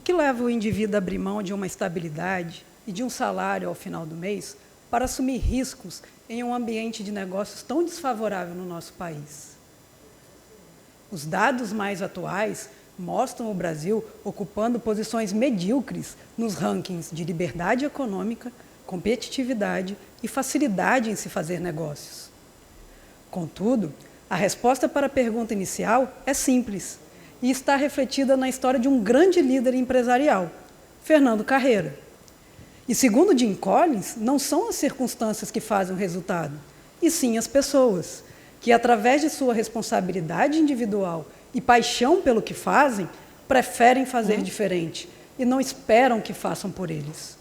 que leva o indivíduo a abrir mão de uma estabilidade e de um salário ao final do mês para assumir riscos em um ambiente de negócios tão desfavorável no nosso país? Os dados mais atuais mostram o Brasil ocupando posições medíocres nos rankings de liberdade econômica, competitividade e facilidade em se fazer negócios. Contudo, a resposta para a pergunta inicial é simples e está refletida na história de um grande líder empresarial, Fernando Carreira. E, segundo Jim Collins, não são as circunstâncias que fazem o resultado, e sim as pessoas, que, através de sua responsabilidade individual e paixão pelo que fazem, preferem fazer diferente e não esperam que façam por eles.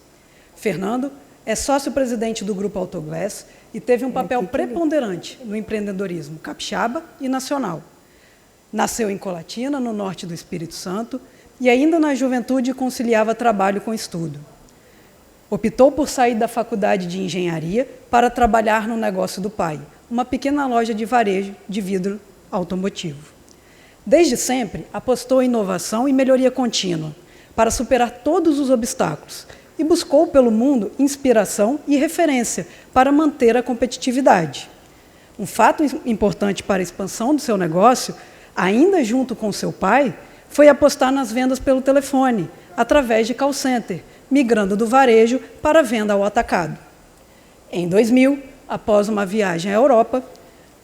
Fernando é sócio-presidente do Grupo Autoglass e teve um papel preponderante no empreendedorismo capixaba e nacional. Nasceu em Colatina, no norte do Espírito Santo, e ainda na juventude conciliava trabalho com estudo. Optou por sair da faculdade de engenharia para trabalhar no negócio do pai, uma pequena loja de varejo de vidro automotivo. Desde sempre, apostou em inovação e melhoria contínua, para superar todos os obstáculos, e buscou pelo mundo inspiração e referência para manter a competitividade. Um fato importante para a expansão do seu negócio, ainda junto com seu pai, foi apostar nas vendas pelo telefone, através de call center, migrando do varejo para a venda ao atacado. Em 2000, após uma viagem à Europa,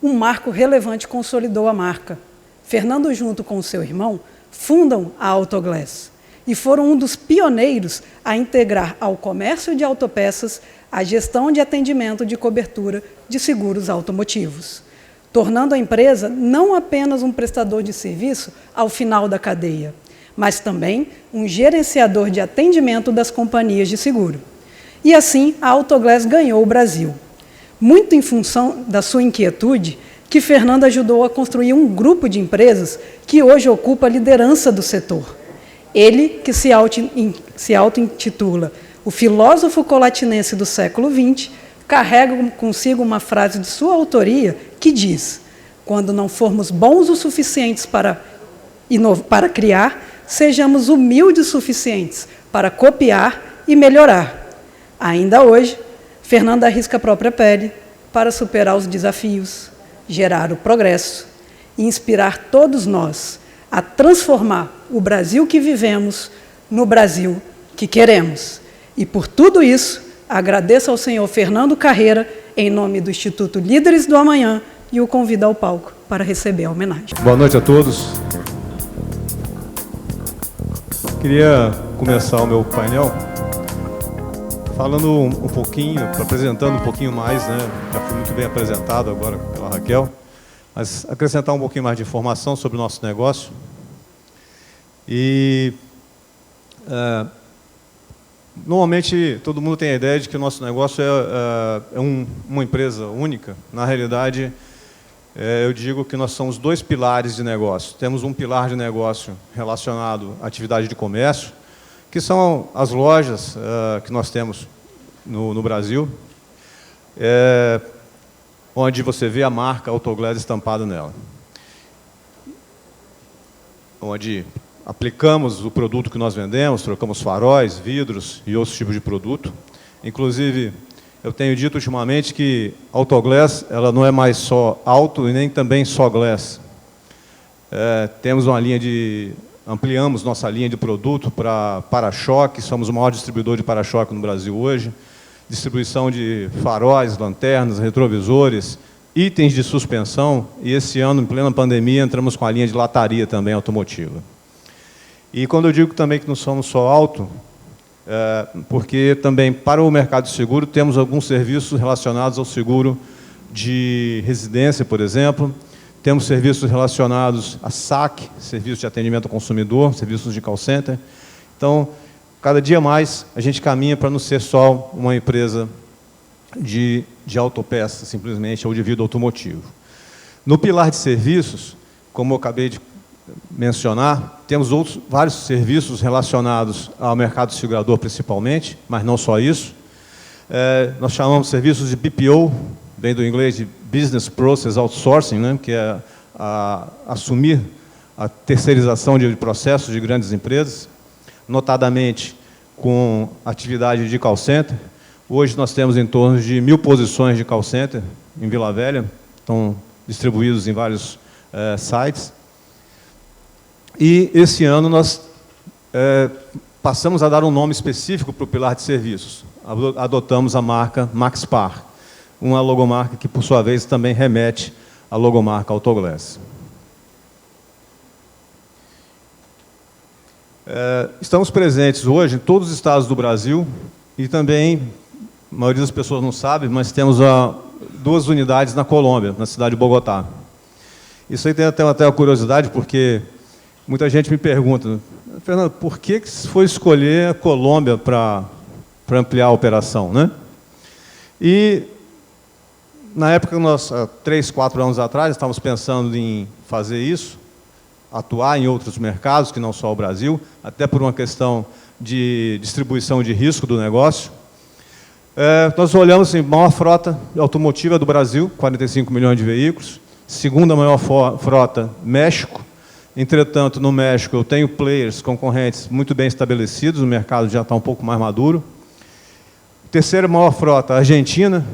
um marco relevante consolidou a marca. Fernando, junto com seu irmão, fundam a Autoglass e foram um dos pioneiros a integrar ao comércio de autopeças a gestão de atendimento de cobertura de seguros automotivos, tornando a empresa não apenas um prestador de serviço ao final da cadeia, mas também um gerenciador de atendimento das companhias de seguro. E assim, a Autoglass ganhou o Brasil. Muito em função da sua inquietude, que Fernando ajudou a construir um grupo de empresas que hoje ocupa a liderança do setor. Ele, que se auto-intitula o filósofo colatinense do século XX, carrega consigo uma frase de sua autoria que diz: quando não formos bons o suficientes para criar, sejamos humildes o suficientes para copiar e melhorar. Ainda hoje, Fernando arrisca a própria pele para superar os desafios, gerar o progresso e inspirar todos nós a transformar o Brasil que vivemos no Brasil que queremos. E por tudo isso, agradeço ao senhor Fernando Carreira, em nome do Instituto Líderes do Amanhã, e o convido ao palco para receber a homenagem. Boa noite a todos. Queria começar o meu painel falando um pouquinho, apresentando um pouquinho mais, né? Já fui muito bem apresentado agora pela Raquel, mas acrescentar um pouquinho mais de informação sobre o nosso negócio. E normalmente todo mundo tem a ideia de que o nosso negócio é uma empresa única. Na realidade, eu digo que nós somos dois pilares de negócio. Temos um pilar de negócio relacionado à atividade de comércio, que são as lojas que nós temos no Brasil, onde você vê a marca Autoglass estampada nela, onde aplicamos o produto que nós vendemos, trocamos faróis, vidros e outros tipos de produto. Inclusive, eu tenho dito ultimamente que Autoglass ela não é mais só auto e nem também só glass. Temos uma linha ampliamos nossa linha de produto para para-choque, somos o maior distribuidor de para-choque no Brasil hoje, distribuição de faróis, lanternas, retrovisores, itens de suspensão, e esse ano, em plena pandemia, entramos com a linha de lataria também automotiva. E quando eu digo também que não somos só auto, porque também para o mercado de seguro temos alguns serviços relacionados ao seguro de residência, por exemplo. Temos serviços relacionados a SAC, serviço de atendimento ao consumidor, serviços de call center. Então, cada dia mais a gente caminha para não ser só uma empresa de autopeças, simplesmente, ou de vidro automotivo. No pilar de serviços, como eu acabei de mencionar, temos vários serviços relacionados ao mercado segurador principalmente, mas não só isso. Nós chamamos de serviços de BPO, vem do inglês de Business Process Outsourcing, né, que é assumir a terceirização de processos de grandes empresas. notadamente com atividade de call center. Hoje nós temos em torno de 1.000 posições de call center em Vila Velha, estão distribuídos em vários sites. E esse ano nós passamos a dar um nome específico para o pilar de serviços. Adotamos a marca Maxpar, uma logomarca que, por sua vez, também remete à logomarca Autoglass. Estamos presentes hoje em todos os estados do Brasil e também, a maioria das pessoas não sabe, mas temos 2 unidades na Colômbia, na cidade de Bogotá. Isso aí tem até uma curiosidade, porque muita gente me pergunta, Fernando, por que foi escolher a Colômbia para ampliar a operação, né? E, na época, nós, há 3, 4 anos atrás, estávamos pensando em fazer isso, atuar em outros mercados, que não só o Brasil, até por uma questão de distribuição de risco do negócio. Nós olhamos assim, maior frota automotiva do Brasil, 45 milhões de veículos, segunda maior frota, México. Entretanto, no México, eu tenho players concorrentes muito bem estabelecidos, o mercado já está um pouco mais maduro. Terceira maior frota, Argentina,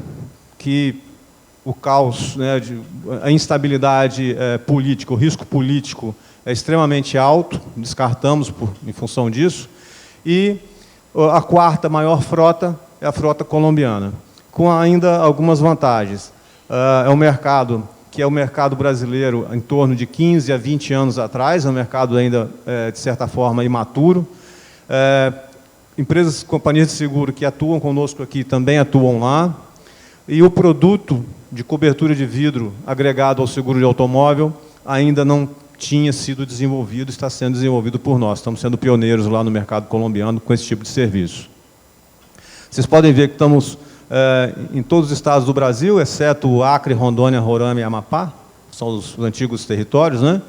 que o caos, né, a instabilidade política, o risco político é extremamente alto, descartamos em função disso. E a quarta maior frota é a frota colombiana, com ainda algumas vantagens. É um mercado que é o mercado brasileiro em torno de 15 a 20 anos atrás, é um mercado ainda, de certa forma, imaturo. Empresas, companhias de seguro que atuam conosco aqui também atuam lá. E o produto de cobertura de vidro agregado ao seguro de automóvel ainda não tinha sido desenvolvido, está sendo desenvolvido por nós. Estamos sendo pioneiros lá no mercado colombiano com esse tipo de serviço. Vocês podem ver que estamos em todos os estados do Brasil, exceto o Acre, Rondônia, Roraima e Amapá, são os antigos territórios, né?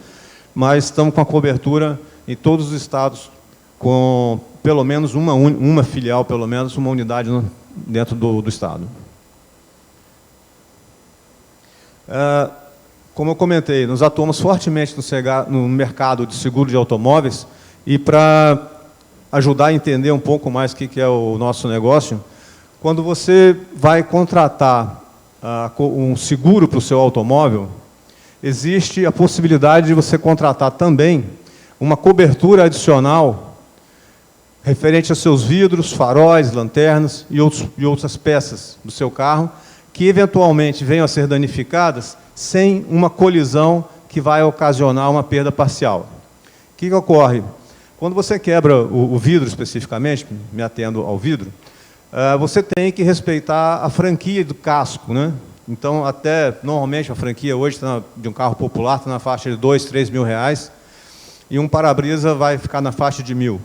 Mas estamos com a cobertura em todos os estados, com pelo menos uma filial, pelo menos uma unidade dentro do estado. Como eu comentei, nós atuamos fortemente no mercado de seguro de automóveis e para ajudar a entender um pouco mais o que é o nosso negócio, quando você vai contratar um seguro para o seu automóvel, existe a possibilidade de você contratar também uma cobertura adicional referente aos seus vidros, faróis, lanternas e outras peças do seu carro, que eventualmente venham a ser danificadas sem uma colisão que vai ocasionar uma perda parcial. O que ocorre? Quando você quebra o vidro especificamente, me atendo ao vidro, você tem que respeitar a franquia do casco, né? Então, normalmente, a franquia hoje de um carro popular está na faixa de R$2, R$3.000, e um para-brisa vai ficar na faixa de R$1.000.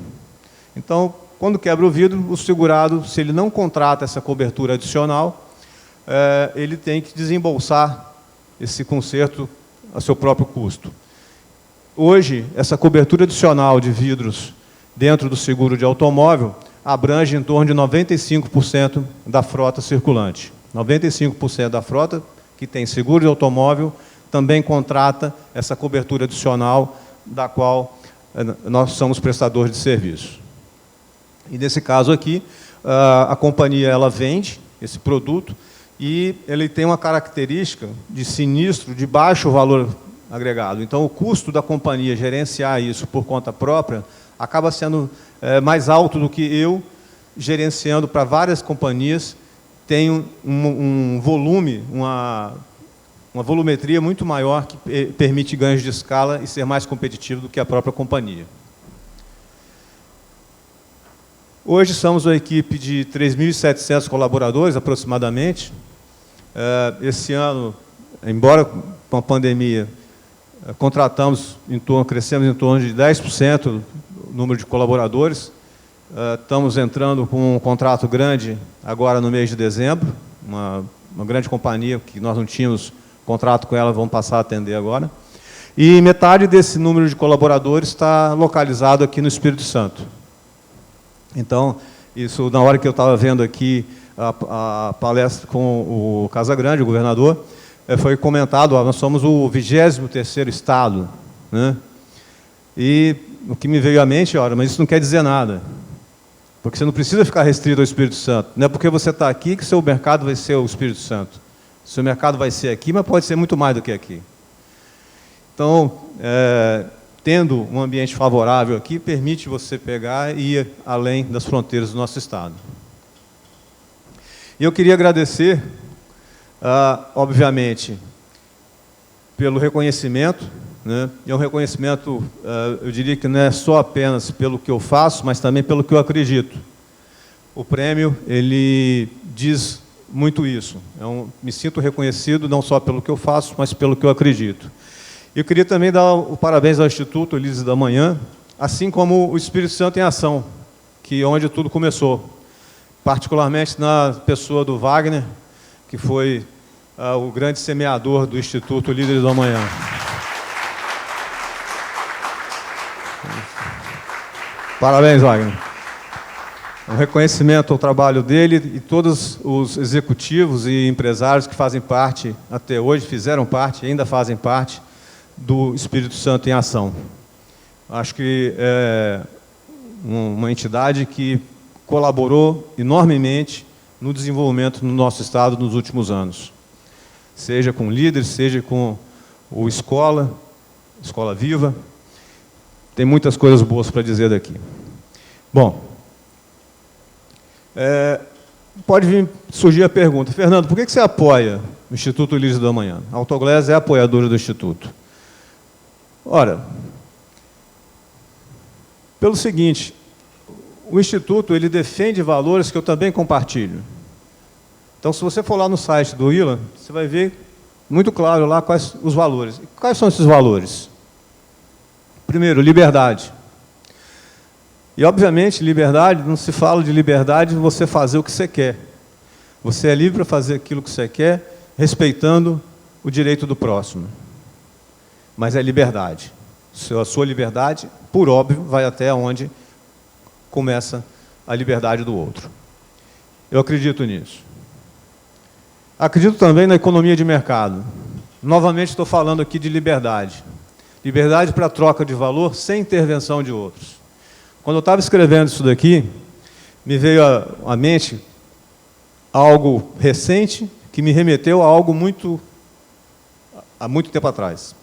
Então, quando quebra o vidro, o segurado, se ele não contrata essa cobertura adicional, ele tem que desembolsar esse conserto a seu próprio custo. Hoje, essa cobertura adicional de vidros dentro do seguro de automóvel abrange em torno de 95% da frota circulante. 95% da frota que tem seguro de automóvel também contrata essa cobertura adicional da qual nós somos prestadores de serviço. E nesse caso aqui, a companhia ela vende esse produto e ele tem uma característica de sinistro de baixo valor agregado. Então, o custo da companhia gerenciar isso por conta própria acaba sendo mais alto do que eu, gerenciando para várias companhias, tenho um volume, uma volumetria muito maior que permite ganhos de escala e ser mais competitivo do que a própria companhia. Hoje somos uma equipe de 3.700 colaboradores, aproximadamente. Esse ano, embora com a pandemia, crescemos em torno de 10% o número de colaboradores. Estamos entrando com um contrato grande agora no mês de dezembro, uma grande companhia que nós não tínhamos contrato com ela, vamos passar a atender agora. E metade desse número de colaboradores está localizado aqui no Espírito Santo. Então, isso, na hora que eu estava vendo aqui a palestra com o Casagrande, o governador, foi comentado, nós somos o 23º estado, né? E o que me veio à mente, olha, mas isso não quer dizer nada. Porque você não precisa ficar restrito ao Espírito Santo. Não é porque você está aqui que seu mercado vai ser o Espírito Santo. Seu mercado vai ser aqui, mas pode ser muito mais do que aqui. Então, tendo um ambiente favorável aqui, permite você pegar e ir além das fronteiras do nosso Estado. E eu queria agradecer, obviamente, pelo reconhecimento, né? É um reconhecimento, eu diria que não é só apenas pelo que eu faço, mas também pelo que eu acredito. O prêmio, ele diz muito isso. Me sinto reconhecido não só pelo que eu faço, mas pelo que eu acredito. Eu queria também dar o parabéns ao Instituto Líderes da Manhã, assim como o Espírito Santo em Ação, que é onde tudo começou. Particularmente na pessoa do Wagner, que foi o grande semeador do Instituto Líderes da Manhã. Parabéns, Wagner. Um reconhecimento ao trabalho dele e todos os executivos e empresários que fazem parte, até hoje, fizeram parte, ainda fazem parte, do Espírito Santo em Ação. Acho que é uma entidade que colaborou enormemente no desenvolvimento do nosso Estado nos últimos anos. Seja com líderes, seja com o Escola Viva. Tem muitas coisas boas para dizer daqui. Bom, pode surgir a pergunta, Fernando, por que você apoia o Instituto Líderes da Manhã? A Autoglass é apoiadora do Instituto. Ora, pelo seguinte, o Instituto ele defende valores que eu também compartilho. Então, se você for lá no site do ILA, você vai ver muito claro lá quais os valores. E quais são esses valores? Primeiro, liberdade. E, obviamente, liberdade, não se fala de liberdade de você fazer o que você quer. Você é livre para fazer aquilo que você quer, respeitando o direito do próximo. Mas é liberdade. A sua liberdade, por óbvio, vai até onde começa a liberdade do outro. Eu acredito nisso. Acredito também na economia de mercado. Novamente estou falando aqui de liberdade. Liberdade para troca de valor sem intervenção de outros. Quando eu estava escrevendo isso daqui, me veio à mente algo recente que me remeteu a algo há muito tempo atrás.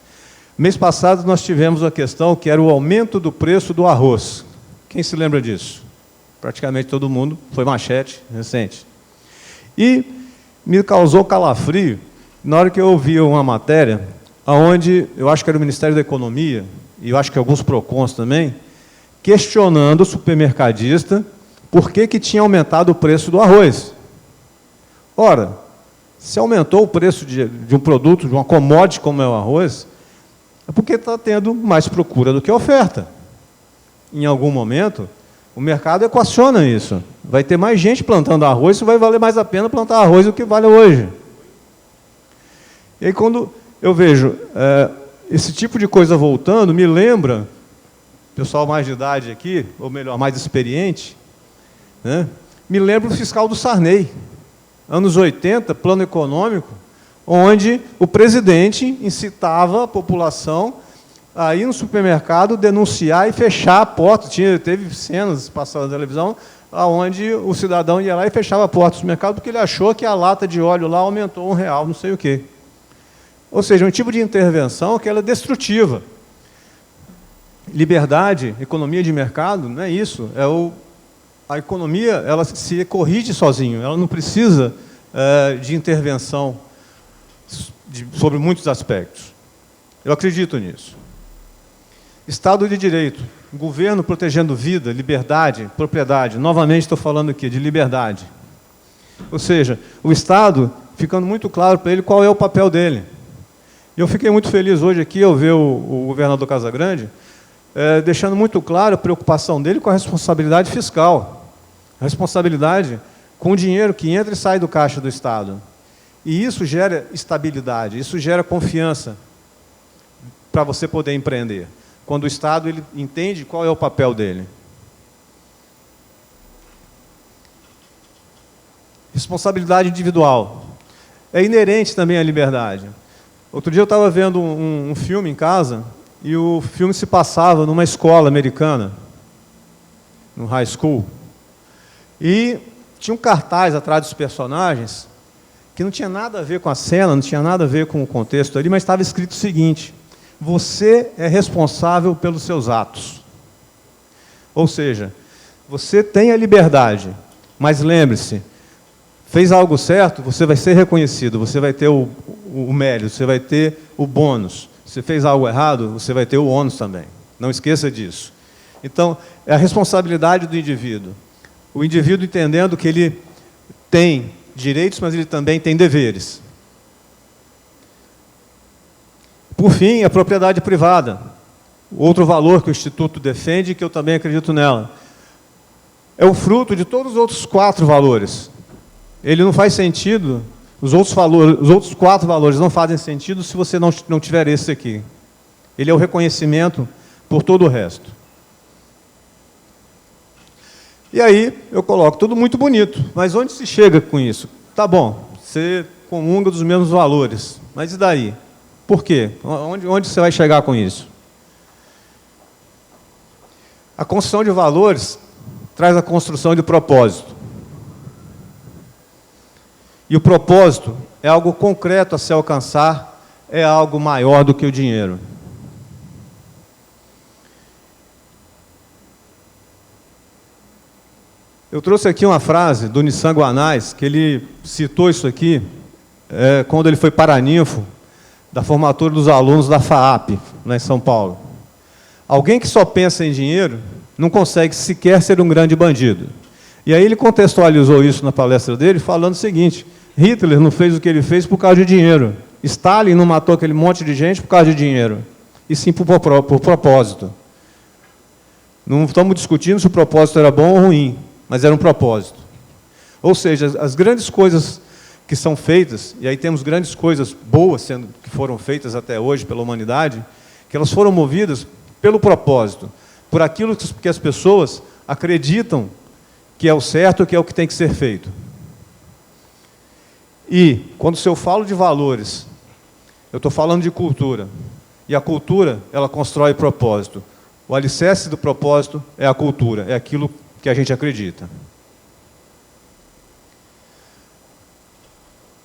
Mês passado nós tivemos a questão que era o aumento do preço do arroz. Quem se lembra disso? Praticamente todo mundo, foi manchete recente. E me causou calafrio na hora que eu ouvi uma matéria, onde eu acho que era o Ministério da Economia, e eu acho que alguns PROCONs também, questionando o supermercadista por que tinha aumentado o preço do arroz. Ora, se aumentou o preço de um produto, de uma commodity como é o arroz, é porque está tendo mais procura do que oferta. Em algum momento, o mercado equaciona isso. Vai ter mais gente plantando arroz, isso vai valer mais a pena plantar arroz do que vale hoje. E aí, quando eu vejo esse tipo de coisa voltando, me lembra, pessoal mais de idade aqui, ou melhor, mais experiente, né, me lembra o fiscal do Sarney, anos 80, plano econômico, onde o presidente incitava a população a ir no supermercado, denunciar e fechar a porta. Teve cenas passadas na televisão, onde o cidadão ia lá e fechava a porta do supermercado porque ele achou que a lata de óleo lá aumentou R$1, não sei o quê. Ou seja, um tipo de intervenção que ela é destrutiva. Liberdade, economia de mercado, não é isso. A economia ela se corrige sozinho, ela não precisa de intervenção sobre muitos aspectos. Eu acredito nisso. Estado de Direito, governo protegendo vida, liberdade, propriedade. Novamente estou falando aqui de liberdade. Ou seja, o Estado, ficando muito claro para ele qual é o papel dele. E eu fiquei muito feliz hoje aqui ao ver o governador Casagrande deixando muito claro a preocupação dele com a responsabilidade fiscal. A responsabilidade com o dinheiro que entra e sai do caixa do Estado. E isso gera estabilidade, isso gera confiança para você poder empreender. Quando o Estado ele entende qual é o papel dele. Responsabilidade individual. É inerente também à liberdade. Outro dia eu estava vendo um filme em casa, e o filme se passava numa escola americana, no high school, e tinha um cartaz atrás dos personagens que não tinha nada a ver com a cena, não tinha nada a ver com o contexto ali, mas estava escrito o seguinte: você é responsável pelos seus atos. Ou seja, você tem a liberdade, mas lembre-se, fez algo certo, você vai ser reconhecido, você vai ter o mérito, você vai ter o bônus. Se fez algo errado, você vai ter o ônus também. Não esqueça disso. Então, é a responsabilidade do indivíduo. O indivíduo entendendo que ele tem direitos, mas ele também tem deveres. Por fim, a propriedade privada. Outro valor que o Instituto defende e que eu também acredito nela. É o fruto de todos os outros 4 valores. Ele não faz sentido, os outros 4 valores não fazem sentido se você não tiver esse aqui. Ele é o reconhecimento por todo o resto. E aí, eu coloco tudo muito bonito, mas onde se chega com isso? Tá bom, você comunga dos mesmos valores, mas e daí? Por quê? Onde você vai chegar com isso? A construção de valores traz a construção de propósito. E o propósito é algo concreto a se alcançar, é algo maior do que o dinheiro. Eu trouxe aqui uma frase do Nissan Guanais, que ele citou isso aqui quando ele foi paraninfo da formatura dos alunos da FAAP, lá em São Paulo. Alguém que só pensa em dinheiro não consegue sequer ser um grande bandido. E aí ele contextualizou isso na palestra dele, falando o seguinte: Hitler não fez o que ele fez por causa de dinheiro. Stalin não matou aquele monte de gente por causa de dinheiro, e sim por propósito. Não estamos discutindo se o propósito era bom ou ruim, mas era um propósito. Ou seja, as grandes coisas que são feitas, e aí temos grandes coisas boas que foram feitas até hoje pela humanidade, que elas foram movidas pelo propósito, por aquilo que as pessoas acreditam que é o certo, que é o que tem que ser feito. E, quando eu falo de valores, eu estou falando de cultura. E a cultura, ela constrói propósito. O alicerce do propósito é a cultura, é aquilo que a gente acredita.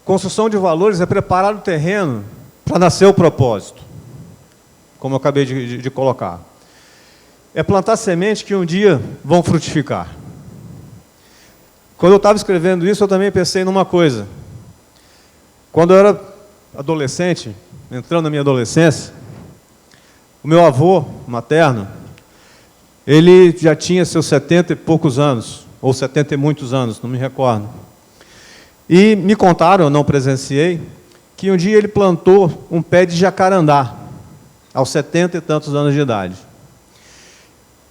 Construção de valores é preparar o terreno para nascer o propósito, como eu acabei de colocar. É plantar sementes que um dia vão frutificar. Quando eu estava escrevendo isso, eu também pensei numa coisa. Quando eu era adolescente, entrando na minha adolescência, o meu avô materno, ele já tinha seus 70 e poucos anos, ou 70 e muitos anos, não me recordo. E me contaram, eu não presenciei, que um dia ele plantou um pé de jacarandá, aos 70 e tantos anos de idade.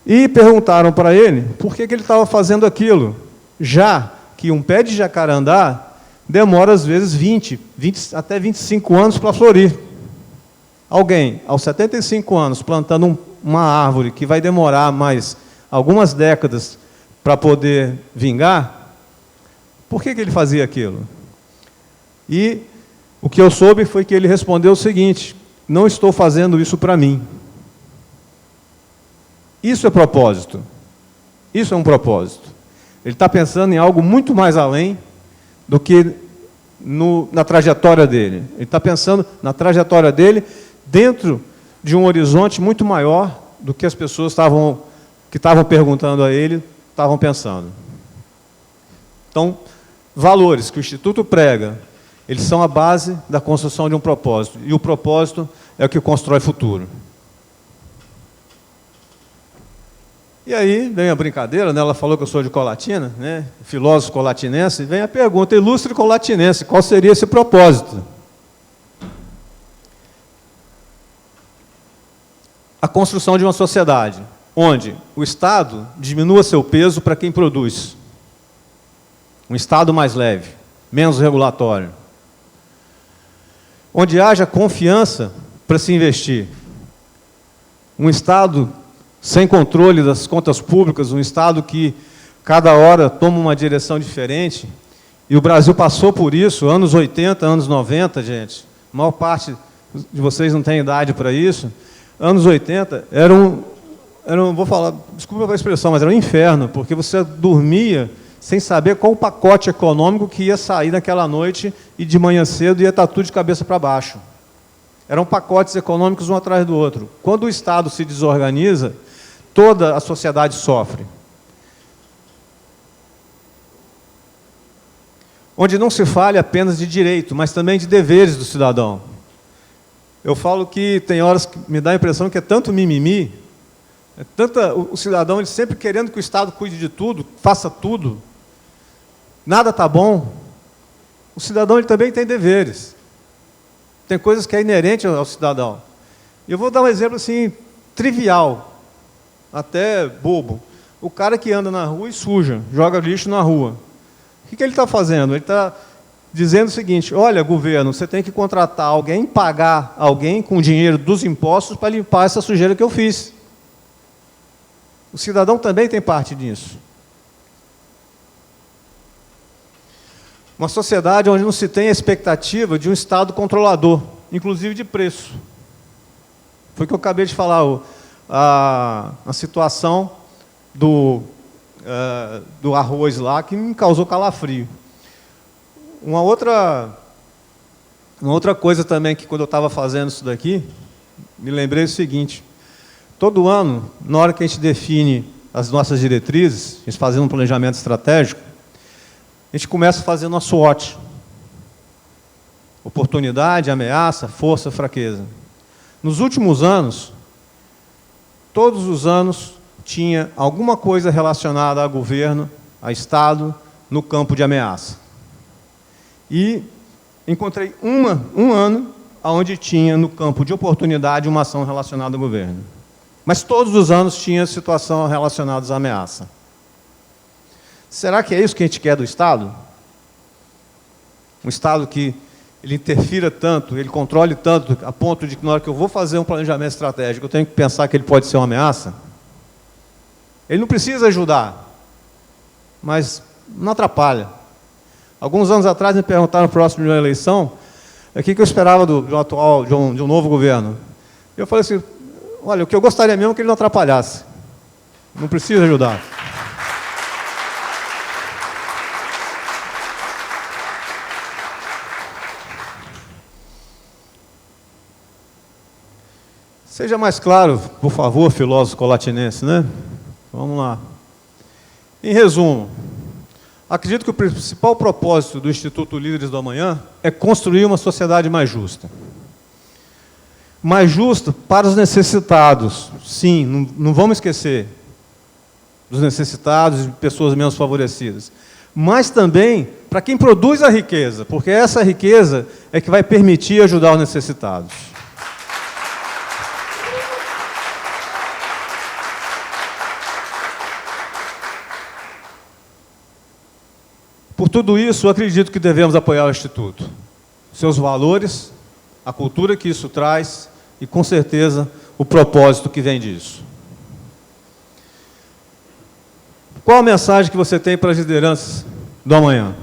E perguntaram para ele por que ele estava fazendo aquilo, já que um pé de jacarandá demora, às vezes, 20 até 25 anos para florir. Alguém, aos 75 anos, plantando uma árvore que vai demorar mais algumas décadas para poder vingar, por que ele fazia aquilo? E o que eu soube foi que ele respondeu o seguinte: não estou fazendo isso para mim. Isso é propósito. Isso é um propósito. Ele está pensando em algo muito mais além do que na trajetória dele. Ele está pensando na trajetória dele dentro de um horizonte muito maior do que as pessoas que estavam perguntando a ele, estavam pensando. Então, valores que o Instituto prega, eles são a base da construção de um propósito. E o propósito é o que constrói futuro. E aí vem a brincadeira, né? Ela falou que eu sou de Colatina, né? Filósofo colatinense, e vem a pergunta: ilustre colatinense, qual seria esse propósito? A construção de uma sociedade onde o Estado diminua seu peso para quem produz. Um Estado mais leve, menos regulatório. Onde haja confiança para se investir. Um Estado sem controle das contas públicas, um Estado que cada hora toma uma direção diferente. E o Brasil passou por isso, anos 80, anos 90, gente. A maior parte de vocês não tem idade para isso. Anos 80 vou falar, desculpa a expressão, mas era um inferno, porque você dormia sem saber qual o pacote econômico que ia sair naquela noite e de manhã cedo ia estar tudo de cabeça para baixo. Eram pacotes econômicos um atrás do outro. Quando o Estado se desorganiza, toda a sociedade sofre. Onde não se fale apenas de direito, mas também de deveres do cidadão. Eu falo que tem horas que me dá a impressão que é tanto mimimi, o cidadão ele sempre querendo que o Estado cuide de tudo, faça tudo, nada está bom. O cidadão ele também tem deveres. Tem coisas que é inerente ao cidadão. E eu vou dar um exemplo assim, trivial, até bobo. O cara que anda na rua e suja, joga lixo na rua. O que ele está fazendo? Ele está dizendo o seguinte: olha, governo, você tem que contratar alguém, pagar alguém com o dinheiro dos impostos para limpar essa sujeira que eu fiz. O cidadão também tem parte nisso. Uma sociedade onde não se tem a expectativa de um Estado controlador, inclusive de preço. Foi o que eu acabei de falar, a situação do arroz lá, que me causou calafrio. Uma outra coisa também, que quando eu estava fazendo isso daqui, me lembrei o seguinte: todo ano, na hora que a gente define as nossas diretrizes, a gente fazendo um planejamento estratégico, a gente começa a fazer nosso SWOT. Oportunidade, ameaça, força, fraqueza. Nos últimos anos, todos os anos, tinha alguma coisa relacionada a governo, a Estado, no campo de ameaça. E encontrei um ano onde tinha, no campo de oportunidade, uma ação relacionada ao governo. Mas todos os anos tinha situação relacionada à ameaça. Será que é isso que a gente quer do Estado? Um Estado que ele interfira tanto, ele controle tanto, a ponto de que na hora que eu vou fazer um planejamento estratégico, eu tenho que pensar que ele pode ser uma ameaça? Ele não precisa ajudar, mas não atrapalha. Alguns anos atrás me perguntaram, próximo de uma eleição, o que eu esperava de um novo governo. Eu falei assim: olha, o que eu gostaria mesmo é que ele não atrapalhasse. Não precisa ajudar. Seja mais claro, por favor, filósofo colatinense, né? Vamos lá. Em resumo, acredito que o principal propósito do Instituto Líderes do Amanhã é construir uma sociedade mais justa. Mais justa para os necessitados, sim, não vamos esquecer dos necessitados e pessoas menos favorecidas, mas também para quem produz a riqueza, porque essa riqueza é que vai permitir ajudar os necessitados. Por tudo isso, eu acredito que devemos apoiar o Instituto. Seus valores, a cultura que isso traz e, com certeza, o propósito que vem disso. Qual a mensagem que você tem para as lideranças do amanhã?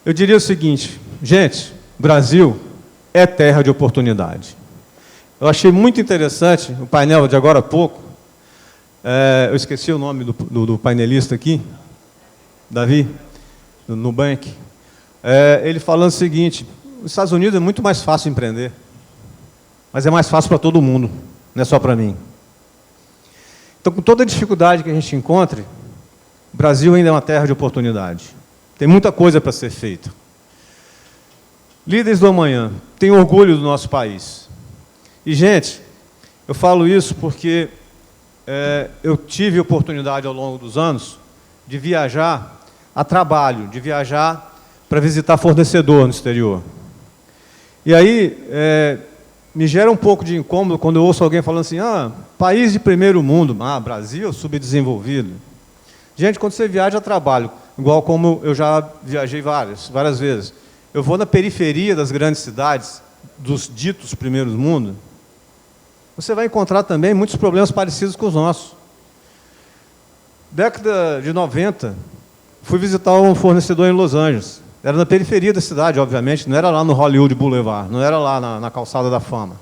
Eu diria o seguinte: gente, Brasil é terra de oportunidade. Eu achei muito interessante o painel de agora há pouco. Eu esqueci o nome do painelista aqui, Davi, do Nubank. Ele falando o seguinte: nos Estados Unidos é muito mais fácil empreender, mas é mais fácil para todo mundo, não é só para mim. Então, com toda a dificuldade que a gente encontre, o Brasil ainda é uma terra de oportunidade. Tem muita coisa para ser feita. Líderes do amanhã, tenho orgulho do nosso país. E, gente, eu falo isso porque eu tive a oportunidade ao longo dos anos de viajar a trabalho, de viajar para visitar fornecedor no exterior. E aí, me gera um pouco de incômodo quando eu ouço alguém falando assim: país de primeiro mundo, Brasil subdesenvolvido. Gente, quando você viaja a trabalho, igual como eu já viajei várias vezes, eu vou na periferia das grandes cidades, dos ditos primeiros mundo, você vai encontrar também muitos problemas parecidos com os nossos. Década de 90, fui visitar um fornecedor em Los Angeles. Era na periferia da cidade, obviamente, não era lá no Hollywood Boulevard, não era lá na Calçada da Fama.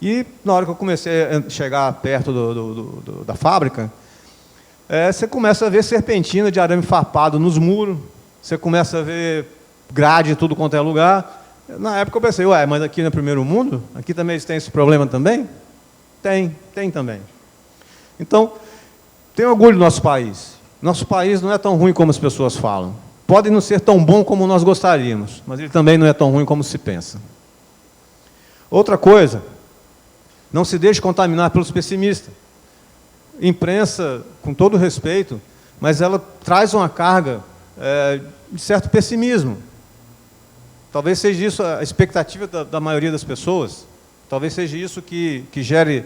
E, na hora que eu comecei a chegar perto da fábrica, você começa a ver serpentina de arame farpado nos muros, você começa a ver grade em tudo quanto é lugar. Na época eu pensei, ué, mas aqui no primeiro mundo, aqui também eles têm esse problema também? Tem também. Então, tenho orgulho do nosso país. Nosso país não é tão ruim como as pessoas falam. Pode não ser tão bom como nós gostaríamos, mas ele também não é tão ruim como se pensa. Outra coisa, não se deixe contaminar pelos pessimistas. Imprensa, com todo respeito, mas ela traz uma carga de certo pessimismo. Talvez seja isso a expectativa da maioria das pessoas. Talvez seja isso que gere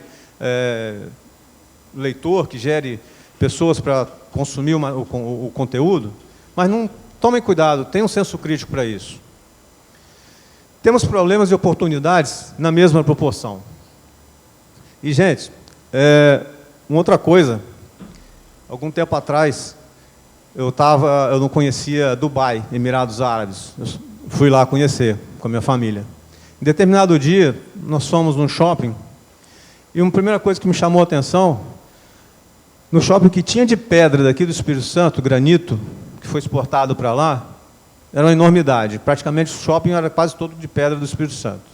leitor, que gere pessoas para consumir o conteúdo. Mas não tomem cuidado, tenham um senso crítico para isso. Temos problemas e oportunidades na mesma proporção. E, gente, uma outra coisa, algum tempo atrás, eu não conhecia Dubai, Emirados Árabes. Eu fui lá conhecer com a minha família. Em determinado dia, nós fomos num shopping, e uma primeira coisa que me chamou a atenção, no shopping que tinha de pedra daqui do Espírito Santo, granito, que foi exportado para lá, era uma enormidade. Praticamente o shopping era quase todo de pedra do Espírito Santo.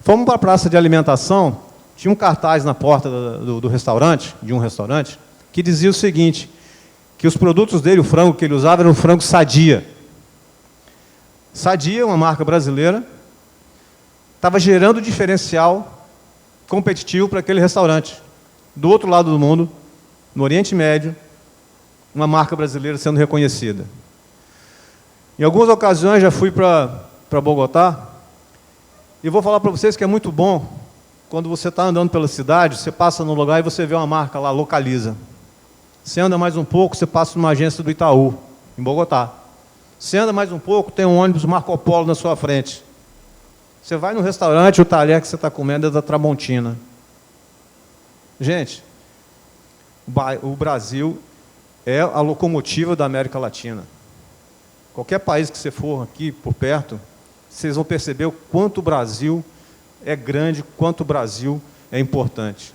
Fomos para a praça de alimentação, tinha um cartaz na porta do restaurante, de um restaurante, que dizia o seguinte, que os produtos dele, o frango que ele usava, era um frango Sadia. Sadia, uma marca brasileira, estava gerando diferencial competitivo para aquele restaurante. Do outro lado do mundo, no Oriente Médio, uma marca brasileira sendo reconhecida. Em algumas ocasiões já fui para Bogotá, e vou falar para vocês que é muito bom, quando você está andando pela cidade, você passa num lugar e você vê uma marca lá, localiza. Você anda mais um pouco, você passa numa agência do Itaú, em Bogotá. Você anda mais um pouco, tem um ônibus Marco Polo na sua frente. Você vai no restaurante, o talher que você está comendo é da Tramontina. Gente, o Brasil é a locomotiva da América Latina. Qualquer país que você for aqui por perto, vocês vão perceber o quanto o Brasil é grande, quanto o Brasil é importante.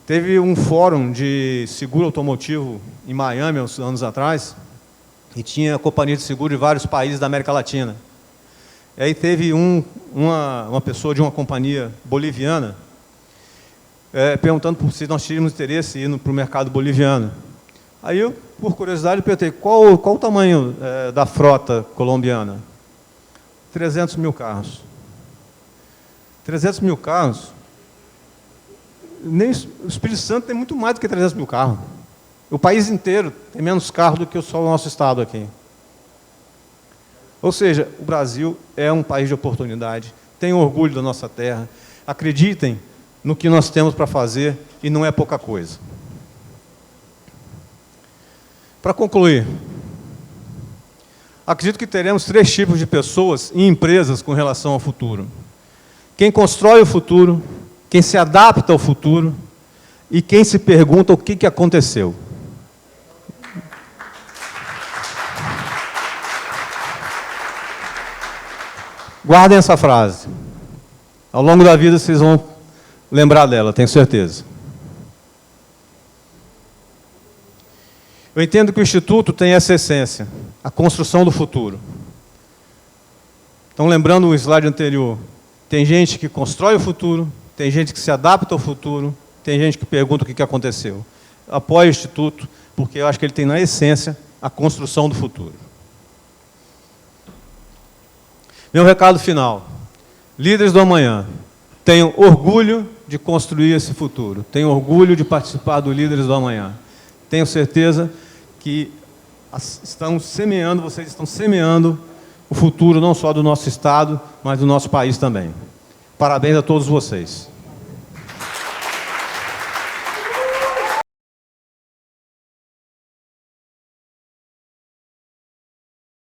Teve um fórum de seguro automotivo em Miami, uns anos atrás, e tinha companhia de seguro de vários países da América Latina. E aí teve uma pessoa de uma companhia boliviana perguntando se nós tínhamos interesse em ir para o mercado boliviano. Aí eu, por curiosidade, perguntei, qual o tamanho da frota colombiana? 300 mil carros. 300 mil carros? Nem o Espírito Santo tem muito mais do que 300 mil carros. O país inteiro tem menos carros do que só o nosso estado aqui. Ou seja, o Brasil é um país de oportunidade, tem orgulho da nossa terra, acreditem no que nós temos para fazer e não é pouca coisa. Para concluir, acredito que teremos 3 tipos de pessoas e empresas com relação ao futuro. Quem constrói o futuro, quem se adapta ao futuro e quem se pergunta o que aconteceu. Guardem essa frase. Ao longo da vida vocês vão lembrar dela, tenho certeza. Eu entendo que o Instituto tem essa essência, a construção do futuro. Então, lembrando o slide anterior, tem gente que constrói o futuro, tem gente que se adapta ao futuro, tem gente que pergunta o que aconteceu. Apoio o Instituto, porque eu acho que ele tem na essência a construção do futuro. Meu recado final. Líderes do amanhã, tenham orgulho de construir esse futuro. Tenham orgulho de participar do Líderes do Amanhã. Tenho certeza que vocês estão semeando o futuro não só do nosso Estado, mas do nosso país também. Parabéns a todos vocês.